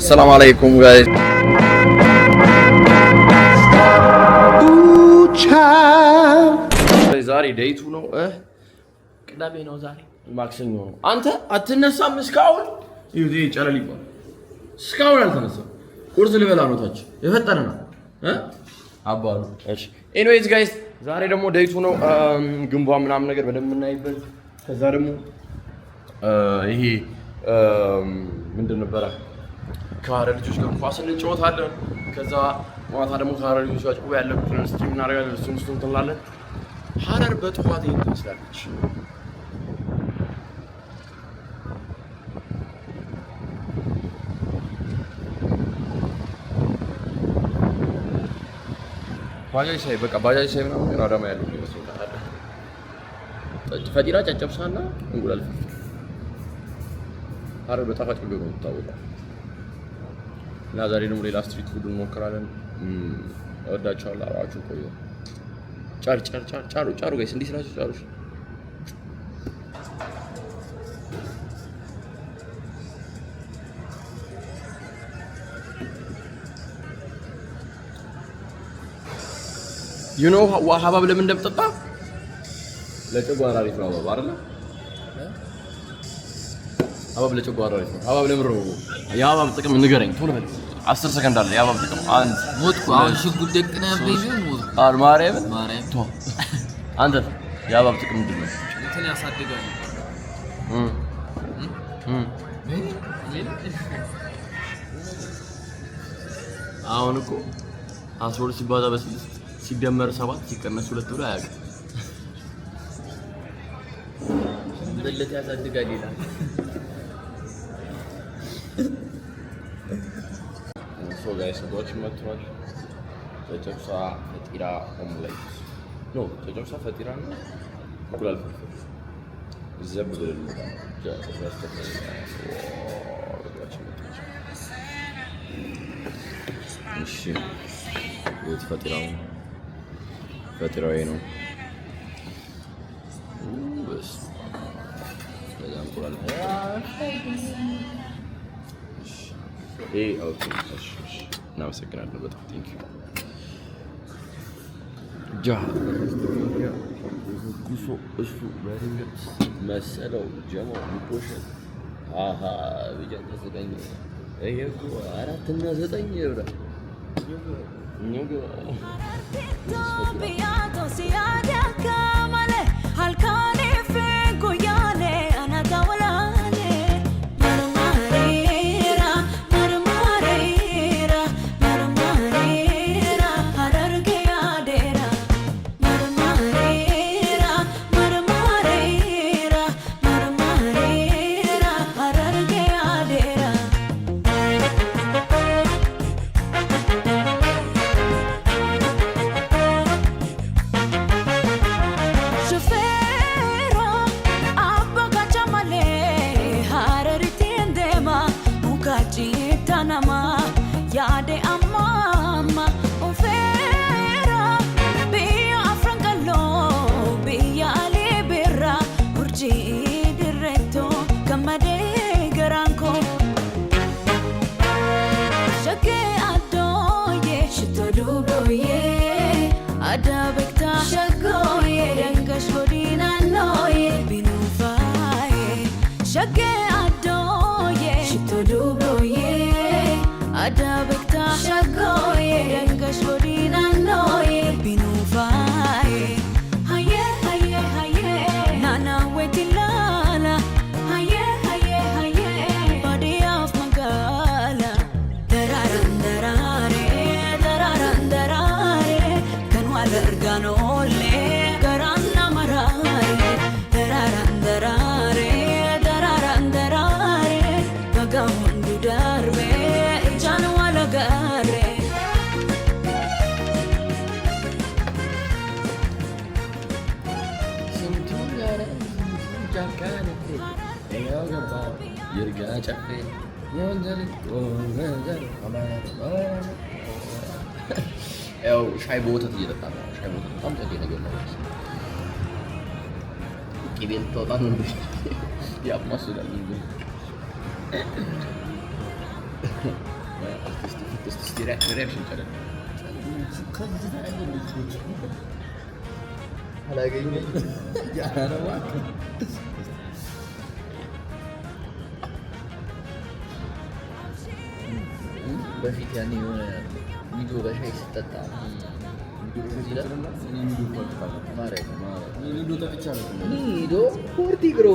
السلام عليكم guys. ዛሬ ዴይቱ ነው ቅዳሜ ነው ዛሬ ማክሰኞ ነው አንተ አትነሳም እስካሁን ይሄ ጨለል ይባል እስካሁን አልተነሳም ቁርስ ልበላ ነው ታች የፈጠረና አባሉ እሺ ኤኒዌይስ ጋይስ ዛሬ ደግሞ ዴይቱ ነው ግንቧ ምናምን ነገር በደንብ እናይበት ከዛ ደግሞ ይሄ ምንድን ነበር ከሀረር ልጆች ጋር ኳስ እንጫወታለን ከዛ ማታ ደግሞ ከሀረር ልጆች ጋር ጭቆ ያለብን ስትሪም እናደርጋለን እሱን እንላለን ሀረር በጠዋት ይሄን ትመስላለች ባጃጅ ሳይ በቃ ባጃጅ ሳይ ምናምን ግን አዳማ ያለው ይመስላል ፈጢራ ጨጨብሳና እንቁላል ሀረር በጣፋጭ ምግብ ነው የምታወቀው እና ዛሬ ደግሞ ሌላ ስትሪት ፉድ እንሞክራለን እወዳቸዋለሁ አብራችሁ ቆዩ ጫሩ ጋይስ እንዴት ናችሁ ጫሩሽ you know ሀባብ ለምን እንደምጠጣ ለጨጓራ አሪፍ ነው ሀባብ አይደል ሀባብ ለጨጓራ አሪፍ ነው ሀባብ ለምን ነው የሀባብ ጥቅም ንገረኝ ቶሎ በል 10 ሰከንድ አለ የሀባብ ጥቅም አንድ ሞትኩ አሁን ሽጉጥ ደቅነህ በይዘው ሞትኩ ማርያም ቶ አንተ የሀባብ ጥቅም ምንድን ነው እንትን ያሳድጋል አሁን እኮ 12 ሲባዛ በ6 ሲደመር 7 ሲቀነስ 2 ብሎ አያውቅም በለት ያሳድጋል ይላል ሶ ጋይስ ጎች መጥቷል ጨጨብሳ ፈጢራ ኦምሌት ኖ ጨጨብሳ ፈጢራ ነው እንቁላል ዘብብል እሺ ወጥ ፈጢራው ነው በስ በዛም እንቁላል ኦኬ እሺ እናመሰግናለን በጣም ቴንክ ዩ ጃ ጉሶ እሱ በሪንግ መሰለው ጀሞ ሊፖሽን አሃ ቢጃን ተዘጋኝ እኮ 4 እና 9 ብራ ኒውጋ ይርጋ ጨፌ ወንጀል ወንጀል ያው ሻይ በወተት እየጠጣ ነው ሻይ በወተት በጣም ጠቂ ነገር ነው ቅቤን ተወጣን ነው ያማስላል እስቲ ሪአክሽን ጨረር አላገኘም ያረባ በፊት ያኔ የሆነ ሚዶ በሻይ ሲጠጣ ሚዶ ፎርቲግሮ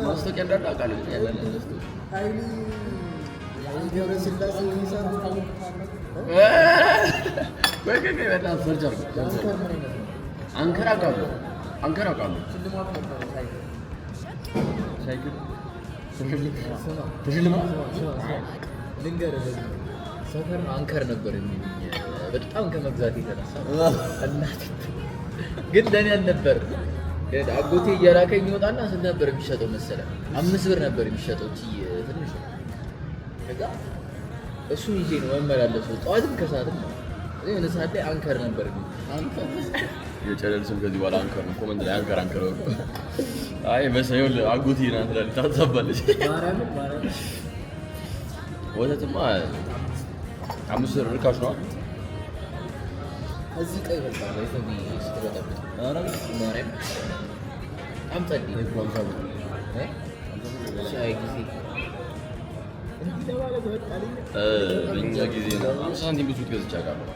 ማስታወቂያ እንዳለ አውቃለሁ። አንከር አውቃለሁ። ሰፈር አንከር ነበር የሚሉኝ በጣም ከመግዛት የተነሳ እናት ግን ለኔ አልነበር። አጎቴ እየላከኝ ይወጣና ስንት ነበር የሚሸጠው መሰለህ? 5 ብር ነበር የሚሸጠው ትንሽ። ከዛ እሱን ይዤ ነው መመላለሰው ጠዋትም ከሰዓትም ነው። የሆነ ሰዓት ላይ አንከር ነበር የጨለል ስም ከዚህ በኋላ አንከር ነው። ኮመንት ላይ አንከር አይ መሰየው አጎቴ ናት ትላለች ታዛባለች። ወተትማ 5 ብር ርካሽ ነው። እዚህ ቀይ በቃ ወይፈቢ ስትበጣበት ማርያም አምጣኝ ሻይ ጊዜ እኛ ጊዜ ነው 50 ሳንቲም ብዙ ገዝቼ አውቃለሁ።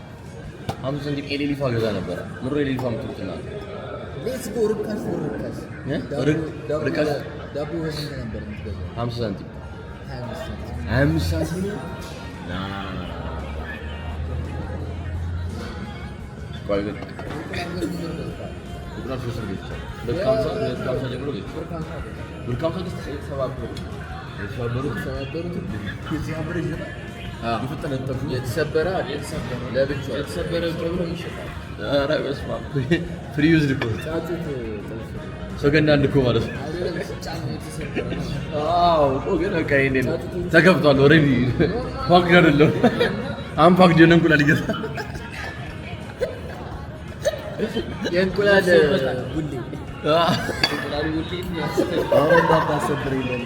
50 ሳንቲም ኤሌሊፋ ገዛ ነበር። ምሮ ኤሌሊፋ የምትሉትና ሌትስ ጎ ርካሽ ዳቦ ወስንት ነበር የምትገዛው? 50 ሳንቲም 25 ሳንቲም የተሰበረ ለብቻው የተሰበረ ተብሎ ይሸጣል። ፍሪ ዩዝድ እኮ ሰከንድ አንድ እኮ ማለት ነው። አዎ እኮ ግን በቃ ይሄኔ ነው ተከፍቷል። ኦልሬዲ ፓክድ አይደለም አንፓክድ የሆነ እንቁላል ይገዛል። የእንቁላል ቡሌ አሁን እንዳታሰብር ይላል።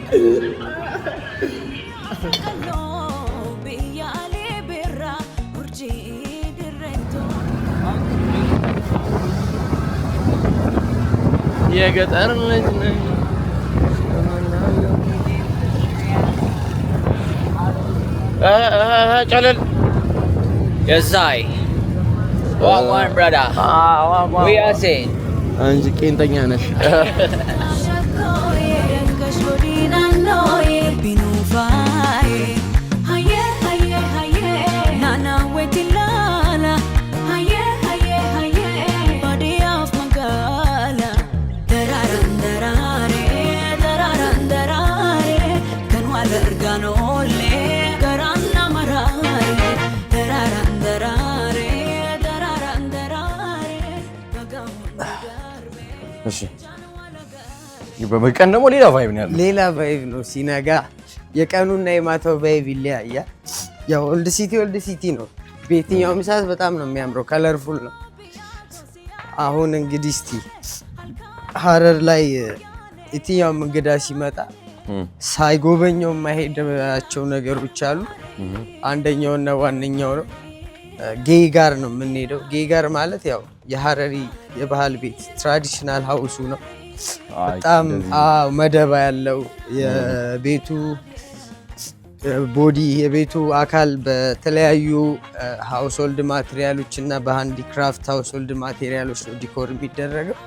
የገጠር ልጅ ነኝ ጨለል የዛይ ዋን ብራዳ we are saying አንቺ ቄንጠኛ ነሽ። እሺ በመቀን ደግሞ ሌላ ቫይብ ነው ያለው። ሌላ ቫይብ ነው ሲነጋ። የቀኑና የማታው ቫይብ ይለያያል። ያው ኦልድ ሲቲ ነው። በየትኛውም ሰዓት በጣም ነው የሚያምረው፣ ከለርፉል ነው። አሁን እንግዲህ እስቲ ሀረር ላይ የትኛውም እንግዳ ሲመጣ ሳይጎበኘው የማይሄዳቸው ነገሮች አሉ። አንደኛውና ዋነኛው ነው ጌይ ጋር ነው የምንሄደው። ጌይ ጋር ማለት ያው የሀረሪ የባህል ቤት ትራዲሽናል ሀውሱ ነው። በጣም መደባ ያለው የቤቱ ቦዲ የቤቱ አካል በተለያዩ ሃውስሆልድ ማቴሪያሎች እና በሃንዲክራፍት ሃውስሆልድ ማቴሪያሎች ነው ዲኮር የሚደረገው።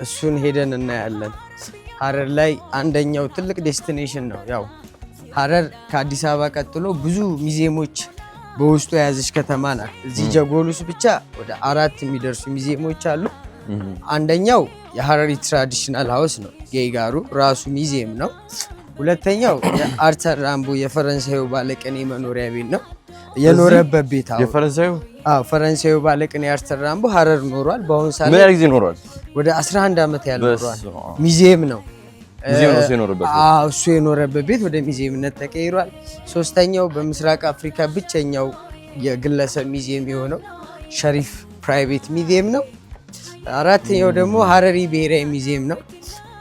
እሱን ሄደን እናያለን። ሀረር ላይ አንደኛው ትልቅ ዴስቲኔሽን ነው። ያው ሀረር ከአዲስ አበባ ቀጥሎ ብዙ ሚዚየሞች በውስጡ የያዘች ከተማ ናት። እዚህ ጀጎል ውስጥ ብቻ ወደ 4 የሚደርሱ ሚዚየሞች አሉ። አንደኛው የሀረሪ ትራዲሽናል ሃውስ ነው፣ ጌይ ጋሩ ራሱ ሚዚየም ነው። ሁለተኛው የአርተር ራምቦ የፈረንሳዩ ባለቅኔ መኖሪያ ቤት ነው። የኖረበት ቤት ፈረንሳዩ ባለቅኔ አርተር ራምቦ ሀረር ኖሯል። በአሁኑ ሰዓት ምን ያህል ጊዜ ኖሯል? ወደ 11 ዓመት ያህል ኖሯል። ሚዚየም ነው እሱ የኖረበት ቤት ወደ ሚዚየምነት ተቀይሯል። ሶስተኛው በምስራቅ አፍሪካ ብቸኛው የግለሰብ ሚዚየም የሆነው ሸሪፍ ፕራይቬት ሚዚየም ነው። አራተኛው ደግሞ ሀረሪ ብሔራዊ ሙዚየም ነው።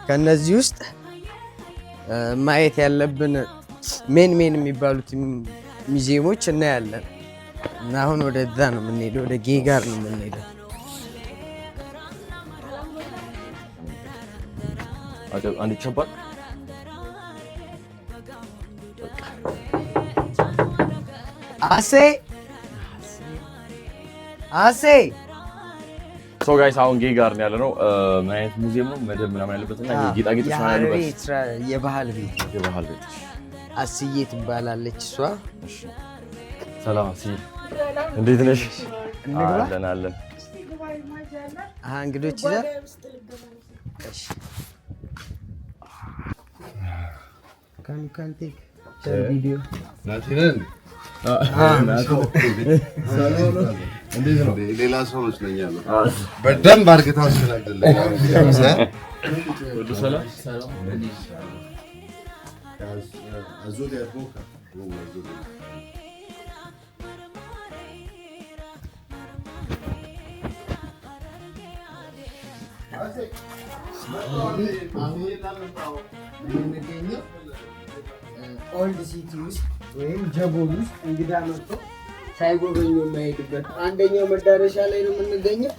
ከነዚህ ውስጥ ማየት ያለብን ሜን የሚባሉት ሙዚየሞች እናያለን እና አሁን ወደዛ ነው የምንሄደው፣ ወደ ጌጋር ነው የምንሄደው። አንድ ቸባል አሴ ሶ ጋይስ አሁን ጌጋር ነው ያለነው። ምን አይነት ሙዚየም ነው? መደብ ምናምን ያለበትና ጌጣጌጥ ያለበት የባህል ቤት አስዬ ትባላለች እሷ። እሺ ሰላም አስዬ፣ እንዴት ነሽ? አለን። እንግዶች ይዘህ እሺ ካን ቴክ ቪዲዮ ናቲነን ሌላ ሰው መስለኛል። በደንብ አድርገህ ታስተናግደለኝ። የምንገኘው ኦልድ ሲቲ ውስጥ ወይም ጀጎል ውስጥ እንግዳ መጥቶ ሳይጎበኙ የማይሄድበት አንደኛው መዳረሻ ላይ ነው የምንገኘው።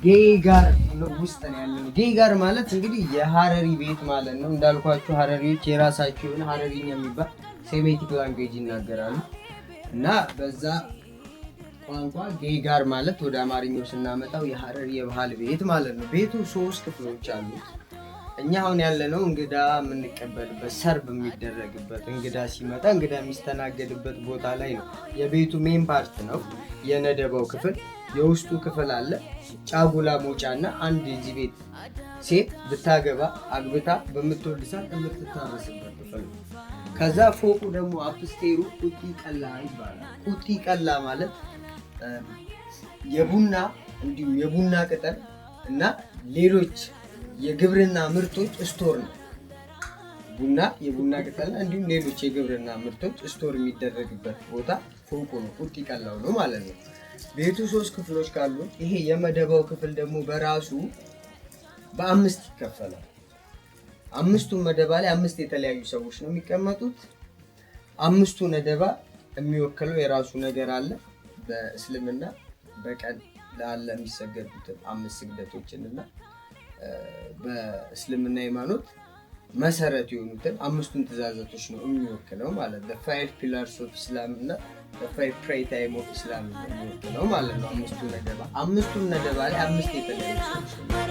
ጌጋር ውስጥ ነው ያለነው። ጌጋር ማለት እንግዲህ የሀረሪ ቤት ማለት ነው። እንዳልኳችሁ ሀረሪዎች የራሳቸው የሆነ ሀረሪኛ የሚባል ሴሜቲክ ላንጉዌጅ ይናገራሉ እና በዛ ቋንቋ ጌጋር ማለት ወደ አማርኛው ስናመጣው የሀረሪ የባህል ቤት ማለት ነው። ቤቱ 3 ክፍሎች አሉት። እኛ አሁን ያለነው እንግዳ የምንቀበልበት ሰርብ የሚደረግበት እንግዳ ሲመጣ እንግዳ የሚስተናገድበት ቦታ ላይ ነው። የቤቱ ሜን ፓርት ነው የነደባው ክፍል። የውስጡ ክፍል አለ። ጫጉላ ሞጫና አንድ የዚህ ቤት ሴት ብታገባ አግብታ በምትወልድ ሰዓት የምትታረስበት ክፍል ነው። ከዛ ፎቁ ደግሞ አፕስቴሩ ቁጢ ቀላ ይባላል። ቁጢ ቀላ ማለት የቡና እንዲሁም የቡና ቅጠል እና ሌሎች የግብርና ምርቶች ስቶር ነው። ቡና፣ የቡና ቅጠል እንዲሁም ሌሎች የግብርና ምርቶች ስቶር የሚደረግበት ቦታ ፎቁ ነው። ቁጢ ቀላው ነው ማለት ነው። ቤቱ 3 ክፍሎች ካሉት ይሄ የመደባው ክፍል ደግሞ በራሱ በ5 ይከፈላል። 5ቱን መደባ ላይ 5 የተለያዩ ሰዎች ነው የሚቀመጡት። 5ቱ ነደባ የሚወክለው የራሱ ነገር አለ። በእስልምና በቀን ላለ የሚሰገዱትን 5 ስግደቶችን እና በእስልምና ሃይማኖት መሰረት የሆኑትን 5ቱን ትእዛዛቶች ነው የሚወክለው ማለት ነው። 5 pillars of Islam እና 5 pray time of Islam የሚወክለው ማለት ነው። 5ቱ ነደባ 5ቱን ነደባ ላይ 5 የተለያዩ ሰዎች ነው።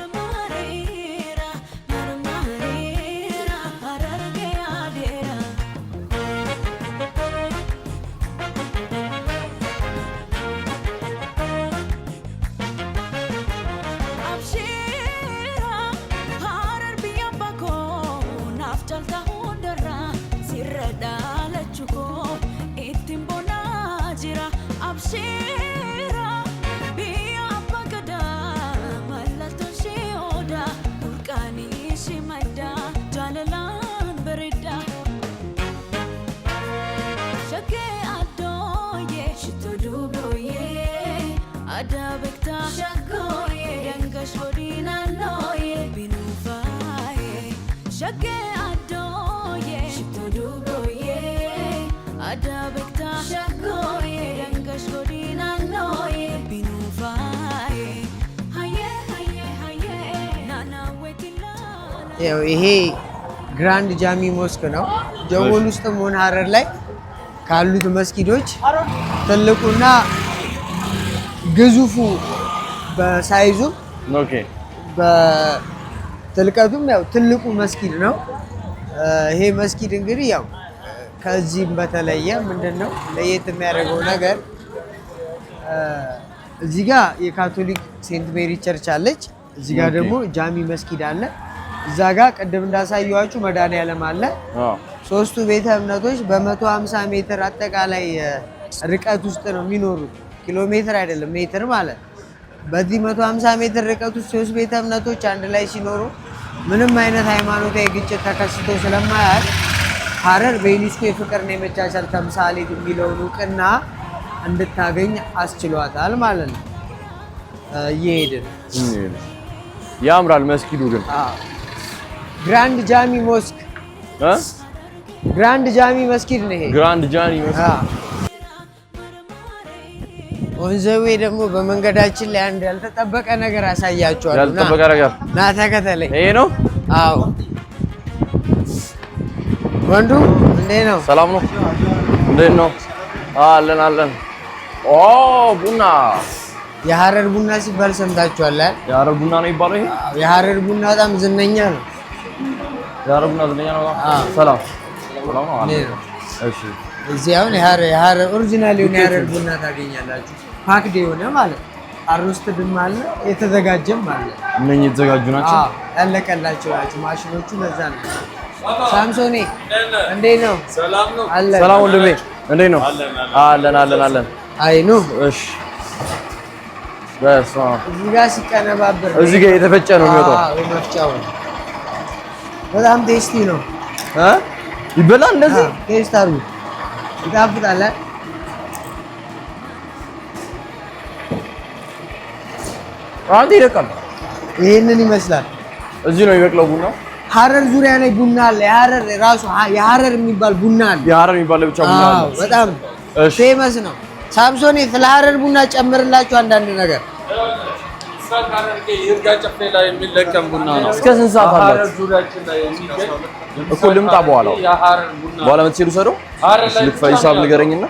ያው ይሄ ግራንድ ጃሚ ሞስክ ነው። ጀጎል ውስጥም ሆነ ሀረር ላይ ካሉት መስጊዶች ትልቁና ግዙፉ በሳይዙ በጥልቀቱም ያው ትልቁ መስጊድ ነው። ይሄ መስጊድ እንግዲህ ያው ከዚህም በተለየ ምንድነው ለየት የሚያደርገው ነገር እዚህ ጋር የካቶሊክ ሴንት ሜሪ ቸርች አለች። እዚህ ጋር ደግሞ ጃሚ መስጊድ አለ። እዛ ጋር ቅድም እንዳሳየኋችሁ መድኃኔዓለም አለ። 3ቱ ቤተ እምነቶች በ150 ሜትር አጠቃላይ ርቀት ውስጥ ነው የሚኖሩት። ኪሎ ሜትር አይደለም ሜትር ማለት። በዚህ 150 ሜትር ርቀት ውስጥ 3 ቤተ እምነቶች አንድ ላይ ሲኖሩ ምንም አይነት ሃይማኖታዊ ግጭት ተከስቶ ስለማያውቅ ሀረር በዩኔስኮ የፍቅርና የመቻቻል ተምሳሌት የሚለውን እውቅና እንድታገኝ አስችሏታል ማለት ነው። እየሄድን ያምራል መስጊዱ ግን ግራንድ ጃሚ ሞስክ ግራንድ ጃሚ መስጊድ ነው ይሄ። ግራንድ ጃሚ መስጊድ ወንዘዌ ደግሞ በመንገዳችን ላይ አንድ ያልተጠበቀ ነገር አሳያችኋለሁ። ያልተጠበቀ ነገር ና ተከተለኝ። ይሄ ነው? አዎ። ወንዱ እንዴት ነው? ሰላም ነው? እንዴት ነው? አለን አለን። ኦ ቡና የሐረር ቡና ሲባል ሰምታችኋል? የሐረር ቡና ነው የሚባለው ይሄ? የሐረር ቡና በጣም ዝነኛ ነው። የሐረር ቡና ዝነኛ ነው? ሰላም ሰላም ነው አለ። እሺ እዚህ አሁን የሐረር ኦሪጂናል የሆነ የሐረር ቡና ታገኛላችሁ። ፓክድ የሆነ ማለት አሮስትድም አለ የተዘጋጀም አለ። እነኚህ የተዘጋጁ ናቸው? ያለቀላቸው ናቸው ማሽኖቹ። ለዛ ነው። ሳምሶኔ እንዴት ነው? ሰላም ነው? ሰላም ወንድሜ እንዴት ነው? አለን አለን አለን። አይ ኑ እሺ በስመ አብ። እዚህ ጋር ሲቀነባበር እዚህ ጋር የተፈጨ ነው የሚወጣው። አዎ መፍጫው በጣም ቴስቲ ነው። ይበላል እንደዚህ? ቴስት አድርጉ። ይጣፍጣል። አንተ ይደቃል። ይሄንን ይመስላል። እዚህ ነው የሚበቅለው ቡናው? ሐረር ዙሪያ ላይ ቡና አለ። የሐረር ራሱ የሐረር የሚባል ቡና አለ። የሐረር የሚባል ብቻ ቡና አለ? አዎ በጣም ፌመስ ነው። ሳምሶኔ ስለ ሐረር ቡና ጨምርላችሁ አንዳንድ ነገር። ይርጋ ጨፌ ላይ የሚለቀም ቡና ነው። እስከ ስንት ሰዓት አላችሁ? ሐረር ዙሪያችን ላይ የሚገኝ እኮ ልምጣ በኋላ የሐረር ቡና በኋላ የምትሄዱ ሰደው ልክፈል ሂሳብ ንገረኝና።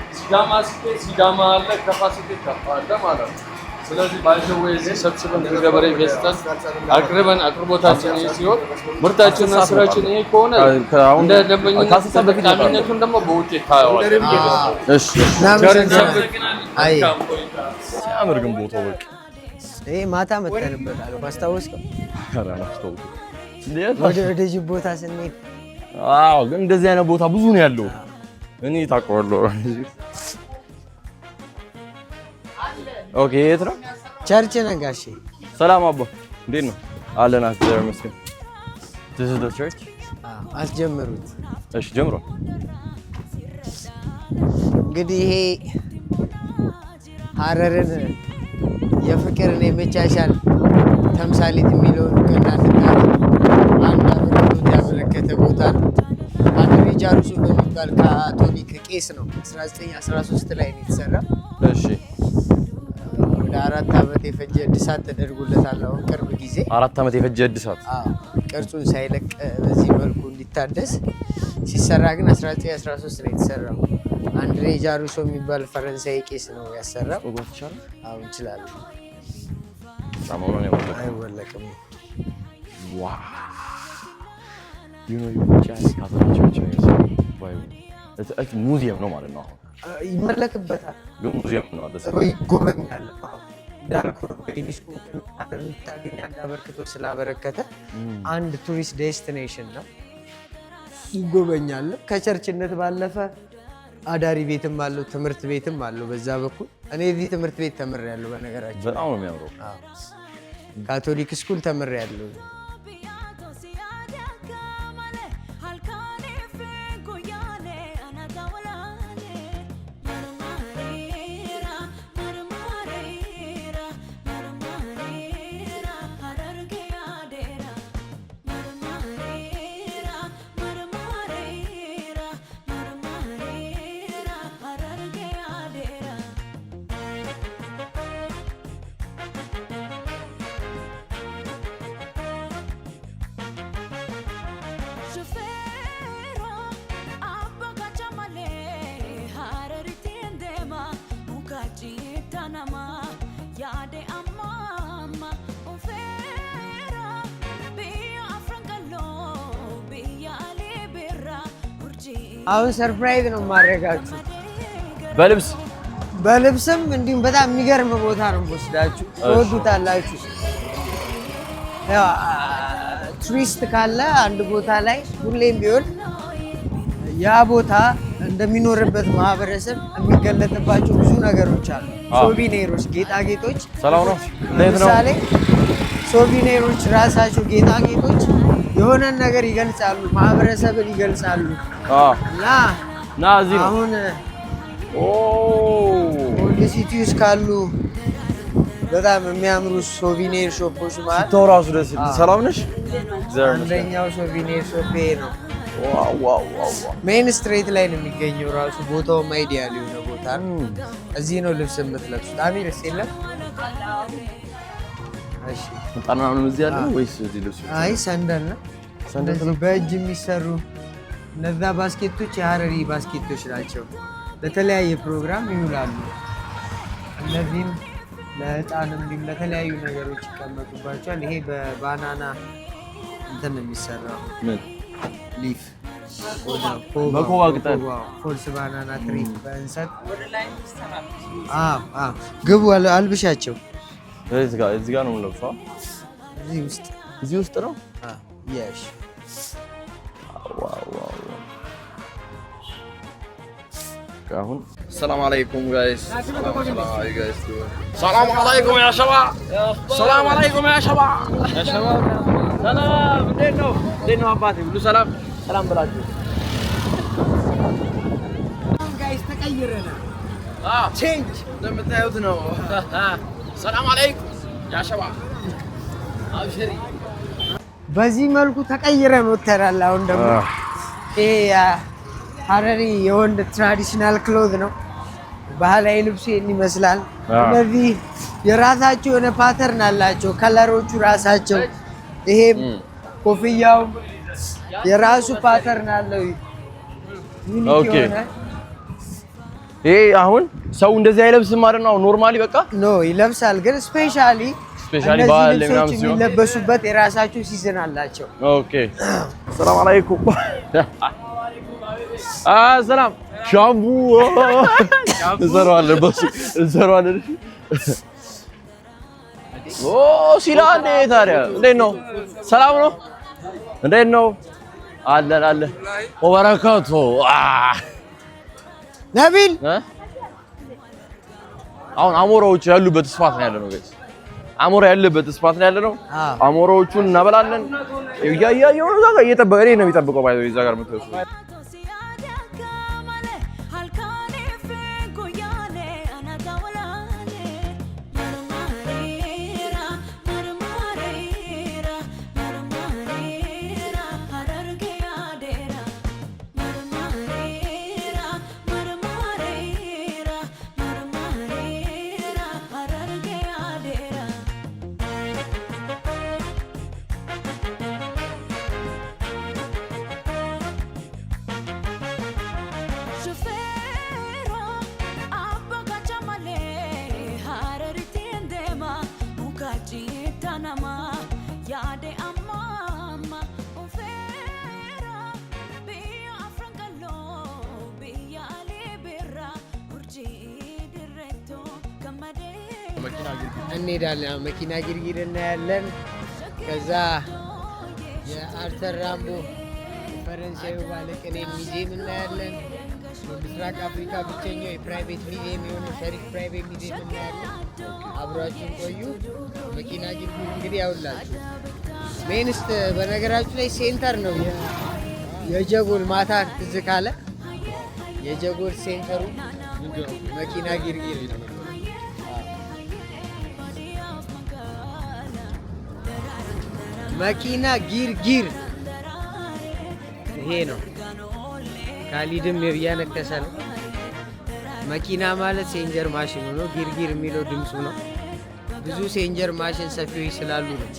ሲዳማ አለ፣ ከፋ ሲቴ ከፋ አለ ማለት ነው። ስለዚህ ባይዘው እዚህ ሰብስበን ገበሬ ገዝተን አቅርበን አቅርቦታችን ይሄ ሲሆን ምርታችንና ስራችን ይሄ ከሆነ እንደ ደንበኝነት ተጠቃሚነቱን ደግሞ በውጤት ታየዋለህ። እሺ አይ ሲያምር ግን ቦታው በቃ ይሄ ማታ መተንበታል። ማስታወስከው? ኧረ አላስታውስም። ወደ ጅብ ቦታ ስንሄድ አዎ፣ ግን እንደዚህ አይነት ቦታ ብዙ ነው ያለው። እኔ ታውቀዋለሁ። ኦኬ የት ነው? ቸርች ነን ጋሼ። ሰላም አባ እንዴት ነው? አለን አስጀምር መስኪን this is the church አስጀምሩት። እሺ ጀምሮ እንግዲህ ይሄ ሐረርን የፍቅርን የመቻቻል ተምሳሌት የሚለውን እውቅና እንድታገኝ አንድ አበርክቶት ያበረከተ ቦታ ነው። አንድሬ ጃሩሶ በሚባል ካቶሊክ ቄስ ነው 1913 ላይ ነው የተሰራ። እሺ ወደ 4 ዓመት የፈጀ እድሳት ተደርጎለታል። አሁን ቅርብ ጊዜ 4 ዓመት የፈጀ እድሳት። አዎ ቅርጹን ሳይለቅ በዚህ መልኩ እንዲታደስ ሲሰራ ግን 1913 ላይ የተሰራው። አንድሬ ጃሩሶ የሚባል ፈረንሳይ ቄስ ነው ያሰራው። ወጓት ይችላል? አዎ እንችላለን። ሳሙና ነው አይወለቅም። ዋው ሙዚየም ነው ማለት ነው። ይመለክበታል። ግን ሙዚየም ነው አለ ይጎበኛል። ዩኔስኮ አበርክቶ ስላበረከተ አንድ ቱሪስት ዴስቲኔሽን ነው። ይጎበኛል። ከቸርችነት ባለፈ አዳሪ ቤትም አለው፣ ትምህርት ቤትም አለው። በዛ በኩል እኔ እዚህ ትምህርት ቤት ተምሬያለሁ። በነገራችን በጣም ነው የሚያምረው። ካቶሊክ ስኩል ተምሬያለሁ። አሁን ሰርፕራይዝ ነው ማድረጋችሁ። በልብስም እንዲሁም በጣም የሚገርም ቦታ ነው ወስዳችሁ ትወዱታላችሁ። ያው ቱሪስት ካለ አንድ ቦታ ላይ ሁሌም ቢሆን ያ ቦታ እንደሚኖርበት ማህበረሰብ የሚገለጥባቸው ብዙ ነገሮች አሉ። ሶቪኔሮች፣ ጌጣጌጦች። ሰላም ነው። ለምሳሌ ሶቪኔሮች ራሳቸው ጌጣጌጦች የሆነን ነገር ይገልጻሉ፣ ማህበረሰብን ይገልጻሉ። እና እዚህ ነው አሁን ኦልድ ሲቲ ውስጥ ካሉ በጣም የሚያምሩ ሶቪኒር ሾፖች ማለት ተወራሱ ደስ ይላል። ሰላም ነሽ? አንደኛው ሶቪኒር ሾፕ ነው። ዋው ዋው ዋው ሜን ስትሬት ላይ ነው የሚገኘው። ራሱ ቦታው አይዲያል የሆነ ቦታ ነው። እዚህ ነው ልብስ የምትለብሱት። አሚር የለም? እሺ ጣናውን እዚህ ያለ ወይስ እዚህ ልብስ? አይ ሰንደል ነው። እንደዚህ በእጅ የሚሰሩ እነዛ ባስኬቶች የሀረሪ ባስኬቶች ናቸው። ለተለያየ ፕሮግራም ይውላሉ። እነዚህም ለህፃንም እንዲሁም ለተለያዩ ነገሮች ይቀመጡባቸዋል። ይሄ በባናና እንትን ነው የሚሰራው። ምን ሊፍ በኮባ ቅጠል ፎልስ ባናና ትሪ በእንሰት ግቡ አልብሻቸው። እዚህ ጋር ነው የምንለብሰው። እዚህ ውስጥ ነው። yes አሁን ሰላም አለይኩም ጋይስ። ሰላም አለይኩም ያ ሸባ። ሰላም አለይኩም ያ ሸባ። ያ ሸባ ሰላም። እንዴት ነው? እንዴት ነው አባቴ? ሁሉ ሰላም ሰላም ብላችሁ ጋይስ ተቀይረናል። ቼንጅ እንደምታዩት ነው። ሰላም አለይኩም ያ ሸባ። አብሽሪ። በዚህ መልኩ ተቀይረን ወተናል። አሁን ደግሞ ይሄ ሀረሪ የወንድ ትራዲሽናል ክሎዝ ነው። ባህላዊ ልብሱ ይመስላል። እነዚህ የራሳቸው የሆነ ፓተርን አላቸው፣ ከለሮቹ ራሳቸው። ይሄም ኮፍያው የራሱ ፓተርን አለው። ዩኒክ የሆነ ይሄ አሁን ሰው እንደዚህ አይለብስም ማለት ነው። ኖርማሊ በቃ ኖ ይለብሳል፣ ግን ስፔሻሊ ባህል ምናምን ሲሆን የሚለበሱበት የራሳቸው ሲዝን አላቸው። ኦኬ ሰላም አለይኩም። ሰላም ሻምቡ እንሰራዋለን በሱ እንሰራዋለን። ኦ ሲላ እንዴ ታዲያ እንዴት ነው? ሰላም ነው? እንዴት ነው? አለን አለን ወበረካቱ ነቢል። አሁን አሞራዎች ያሉበት ስፋት ነው ያለ ነው ጋይስ። አሞራ ያለበት ስፋት ነው ያለ ነው። አሞራዎቹን እናበላለን። ያያየው ነው ጋር እየጠበቀ ነው የሚጠብቀው ባይዘው እዛ ጋር መጥተው እንሄዳለን። መኪና ግርግር እናያለን። ከዛ የአርተር ራምቦ ፈረንሳዩ ባለቅኔ ሙዚየም እናያለን። በምስራቅ አፍሪካ ብቸኛው የፕራይቬት ሙዚየም የሆነው ሸሪፍ ፕራይቬት ሙዚየም እናያለን። አብራችሁን ቆዩ። መኪና ግርግር እንግዲህ ያውላችሁ ሜንስት በነገራችሁ ላይ ሴንተር ነው የጀጎል ማታ ትዝ ካለ የጀጎል ሴንተሩ መኪና ግርግር ነው። መኪና ጊርጊር ይሄ ነው። ካሊድም እያነከሰ ነው። መኪና ማለት ሴንጀር ማሽኑ ነው። ጊርጊር የሚለው ድምፁ ነው። ብዙ ሴንጀር ማሽን ሰፊዎች ስላሉ ነው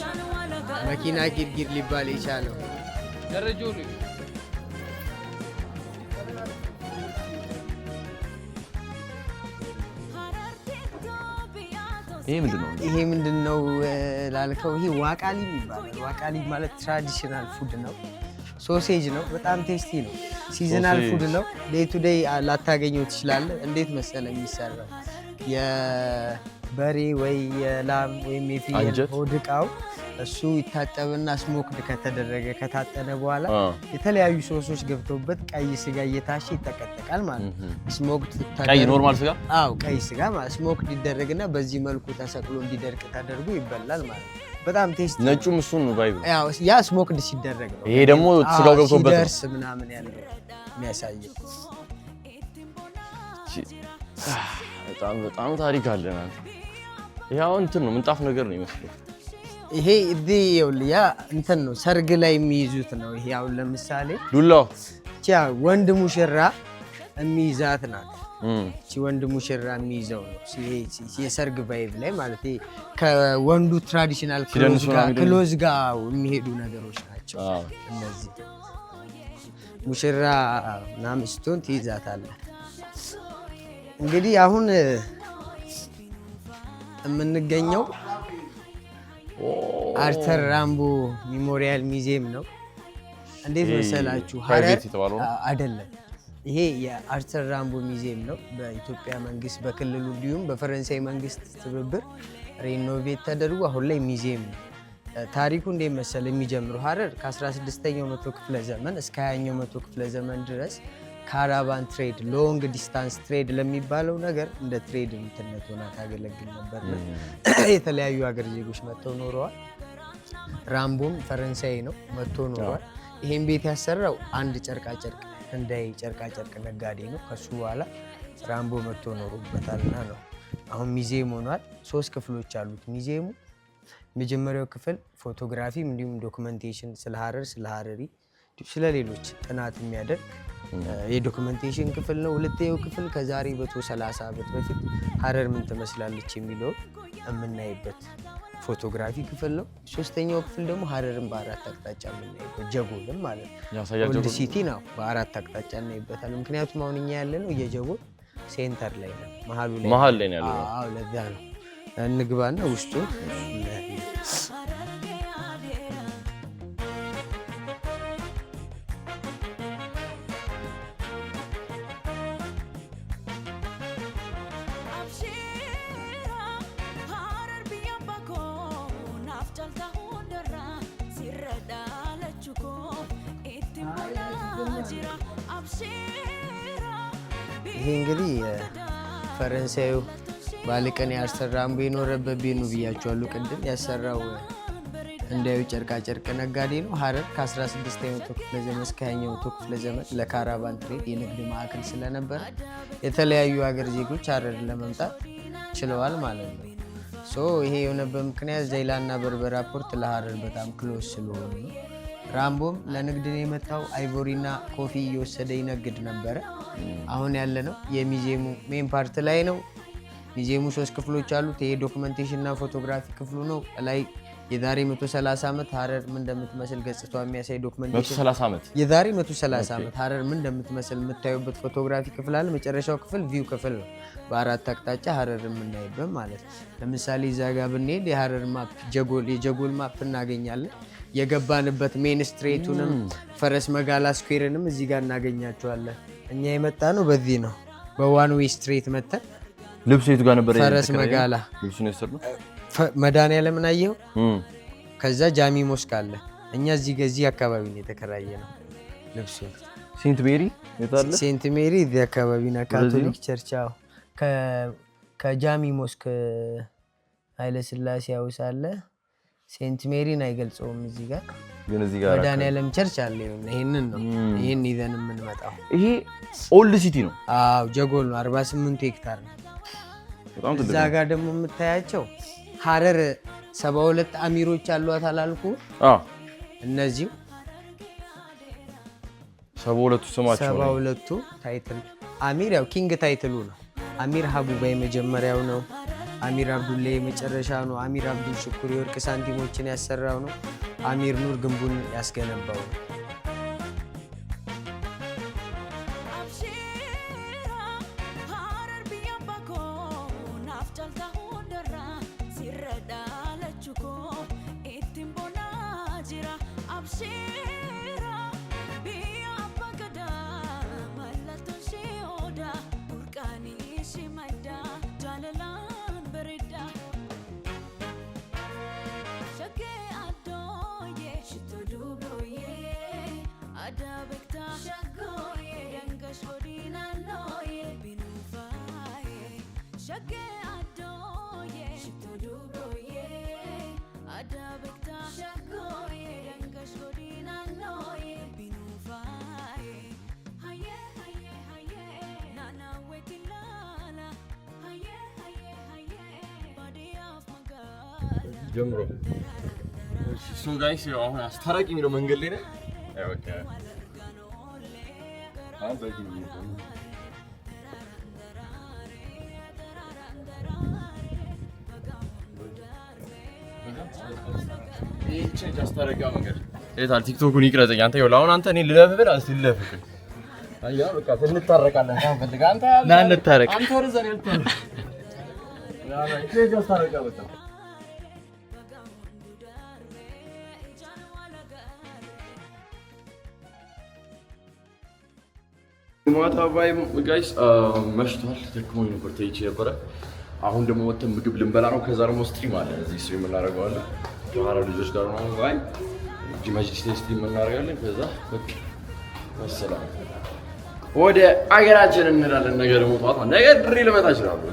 መኪና ጊርጊር ሊባል የቻለው። ይሄ ምንድነው ላልከው፣ ይሄ ዋቃሊ ይባላል። ዋቃሊ ማለት ትራዲሽናል ፉድ ነው። ሶሴጅ ነው። በጣም ቴስቲ ነው። ሲዝናል ፉድ ነው። ዴይ ቱ ዴይ ላታገኘው ትችላለህ። እንዴት መሰለ የሚሰራው የበሬ ወይ የላም ወይም የፍየል ሆድ ዕቃው እሱ ይታጠብና ስሞክድ ከተደረገ ከታጠነ በኋላ የተለያዩ ሶሶች ገብተውበት ቀይ ስጋ እየታሸ ይጠቀጠቃል ማለት ነው። ስሞክድ ቀይ ኖርማል ስጋ? አዎ ቀይ ስጋ ማለት ስሞክድ ይደረግና በዚህ መልኩ ተሰቅሎ እንዲደርቅ ተደርጎ ይበላል ማለት ነው። በጣም ቴስቲ። ነጩም እሱን ነው ባይብል። ያው ያ ስሞክድ ሲደረግ ነው። ይሄ ደግሞ ስጋው ገብቶበት ሲደርስ ምናምን ያለው የሚያሳየው። በጣም ታሪክ አለና ያው እንትን ነው ምንጣፍ ነገር ነው የሚመስለው ይሄ ያ እንትን ነው ሰርግ ላይ የሚይዙት ነው ይሄ አሁን ለምሳሌ ዱላው ወንድ ሙሽራ የሚይዛት ናት ወንድ ሙሽራ የሚይዘው ነው የሰርግ ቫይብ ላይ ማለት ከወንዱ ትራዲሽናል ክሎዝ ጋር የሚሄዱ ነገሮች ናቸው እነዚህ ሙሽራ ናምስቶን ትይዛታለህ እንግዲህ አሁን የምንገኘው አርተር ራምቦ ሜሞሪያል ሙዚየም ነው እንዴት መሰላችሁ ሀረር አይደለም ይሄ የአርተር ራምቦ ሙዚየም ነው በኢትዮጵያ መንግስት በክልሉ እንዲሁም በፈረንሳይ መንግስት ትብብር ሪኖቬት ተደርጎ አሁን ላይ ሙዚየም ነው ታሪኩ እንዴት መሰለ የሚጀምረው ሀረር ከ16ኛው መቶ ክፍለ ዘመን እስከ 20ኛው መቶ ክፍለ ዘመን ድረስ ካራቫን ትሬድ ሎንግ ዲስታንስ ትሬድ ለሚባለው ነገር እንደ ትሬድ እንትነት ሆና ታገለግል ነበር የተለያዩ ሀገር ዜጎች መጥተው ኖረዋል ራምቦም ፈረንሳይ ነው መጥቶ ኖረዋል ይሄን ቤት ያሰራው አንድ ጨርቃጨርቅ እንዳይ ጨርቃጨርቅ ነጋዴ ነው ከሱ በኋላ ራምቦ መጥቶ ኖሮበታልና ነው አሁን ሙዚየም ሆኗል 3 ክፍሎች አሉት ሙዚየሙ መጀመሪያው ክፍል ፎቶግራፊ እንዲሁም ዶክመንቴሽን ስለ ሀረር ስለ ሀረሪ ስለ ሌሎች ጥናት የሚያደርግ የዶክመንቴሽን ክፍል ነው ሁለተኛው ክፍል ከዛሬ 130 ዓመት በፊት ሀረር ምን ትመስላለች የሚለው የምናይበት ፎቶግራፊ ክፍል ነው ሶስተኛው ክፍል ደግሞ ሀረርን በአራት አቅጣጫ የምናይበት ጀጎልም ማለት ነው ኦልድ ሲቲ ነው በአራት አቅጣጫ እናይበታል ምክንያቱም አሁን እኛ ያለነው የጀጎል ሴንተር ላይ ነው መሀል ላይ ነው ያለው አዎ ለዛ ነው እንግባና ውስጡ ይሄ እንግዲህ ፈረንሳዩ ባለቀን የአርተር ራምቦ የኖረበት ቤት ነው ብያቸዋለሁ ቅድም ያሰራው እንዳዩ ጨርቃ ጨርቅ ነጋዴ ነው ሀረር ከ16ኛው መቶ ክፍለ ዘመን እስከ 20ኛው መቶ ክፍለ ዘመን ለካራቫን ትሬድ የንግድ ማዕከል ስለነበረ የተለያዩ ሀገር ዜጎች ሀረር ለመምጣት ችለዋል ማለት ነው ይሄ የሆነበት ምክንያት ዘይላና በርበራ ፖርት ለሀረር በጣም ክሎዝ ስለሆኑ ነው ራምቦም ለንግድ ነው የመጣው አይቮሪና ኮፊ እየወሰደ ይነግድ ነበረ አሁን ያለነው የሚዚየሙ ሜን ፓርት ላይ ነው ሚዚየሙ 3 ክፍሎች አሉት ይሄ ዶክመንቴሽን እና ፎቶግራፊ ክፍሉ ነው ላይ የዛሬ 130 ዓመት ሀረር ምን እንደምትመስል ገጽታው የሚያሳይ ዶክመንቴሽን 130 ዓመት የዛሬ 130 ዓመት ሀረር ምን እንደምትመስል የምታዩበት ፎቶግራፊ ክፍል አለ መጨረሻው ክፍል ቪው ክፍል ነው በአራት አቅጣጫ ሀረር የምናይበት ማለት ለምሳሌ እዛ ጋር ብንሄድ የሀረር ማፕ የጀጎል ማፕ እናገኛለን የገባንበት ሜን ስትሬቱንም ፈረስ መጋላ ስኩዌርንም እዚህ ጋር እናገኛቸዋለን እኛ የመጣ ነው በዚህ ነው በዋን ዌይ ስትሬት መተን ልብስ የቱ ጋር ነበር ፈረስ መጋላ ልብስ ነው የሰራው መድኃኒዓለምን አየኸው ከዛ ጃሚ ሞስክ አለ እኛ እዚህ አካባቢ ነው የተከራየ ነው ልብሱ ሴንት ሜሪ የታለ ሴንት ሜሪ እዚህ አካባቢ ነው ካቶሊክ ቸርች ከጃሚ ሞስክ ኃይለ ሥላሴ ያውስ አለ ሴንት ሜሪን አይገልጸውም እዚህ ጋር ግን እዚህ ጋር መድኃኒዓለም ቸርች አለ ይሄንን ነው ይሄን ይዘን የምንመጣው ይሄ ኦልድ ሲቲ ነው አዎ ጀጎል ነው 48 ሄክታር ነው እዛ ጋር ደግሞ የምታያቸው ሀረር 72 አሚሮች አሏት አላልኩ እነዚህ 72 ስማቸው 72 ታይትል አሚር ያው ኪንግ ታይትሉ ነው አሚር ሀቡባ የመጀመሪያው ነው አሚር አብዱላ የመጨረሻ ነው አሚር አብዱል ሽኩር የወርቅ ሳንቲሞችን ያሰራው ነው አሚር ኑር ግንቡን ያስገነባው ነው ጀምሮ ሶ ጋይስ አሁን አስታራቂ የሚለው መንገድ ላይ ነው። ኦኬ በዚህ ነው ይሄ አስታራቂው መንገድ የታል? ቲክቶኩን ይቅረጸኝ አንተ። ይኸውልህ አሁን አንተ እኔ ልለፍብህ እስቲ ልለፍህ። አያ በቃ እንታረቃለን። ካን ፈልጋ አንተ ና እንታረቅ። አንተ ወደዛ ነው ያልኩህ። ያ ይሄ አስታራቂ በቃ ማታ ባይ ጋይስ መሽቷል። ደክሞኝ ነበር ተይቼ ነበረ። አሁን ደግሞ ወጥተን ምግብ ልንበላ ነው። ከዛ ደግሞ ስትሪም አለ እዚህ ስትሪም እናደርገዋለን ከሀረር ልጆች ጋር ነው ባይ ጂማጂስ ስትሪም እናደርጋለን። ከዛ በቃ መሰላም ወደ አገራችን እንላለን። ነገ ደግሞ ጧት ነገ ድሬ ልመጣ እችላለሁ።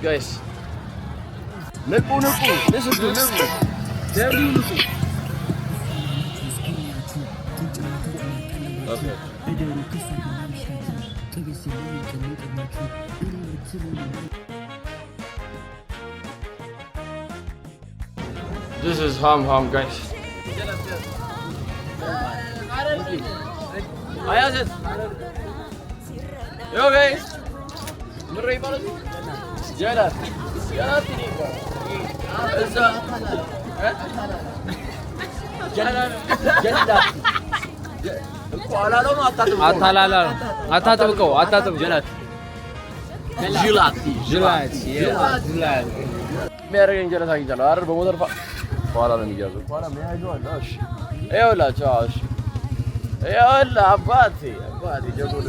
ጋይስ ንቁ ንቁ This is ham guys. Ayazet. Yo guys. Murray balas. Jalan ini. Jalan. አታጥብቀው ጅላት የሚያደርገኝ ጀላት አግኝቻለሁ አይደል? በሞተር በኋላ ነው የሚያዘው። በኋላ መያዣው አለ። እሺ ይኸውላችሁ፣ እሺ ይኸውልህ አባቴ ጀጎል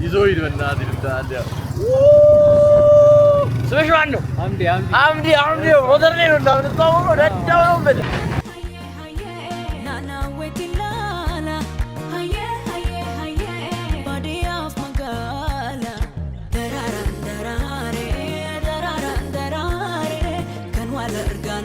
ይዞ ሂድ በእናትህ ልታል። ስምሽ ማን ነው? አምዲ ሞተር ላይ ነው እንደምትታወቀው ደዳው ነው የምልህ። Larga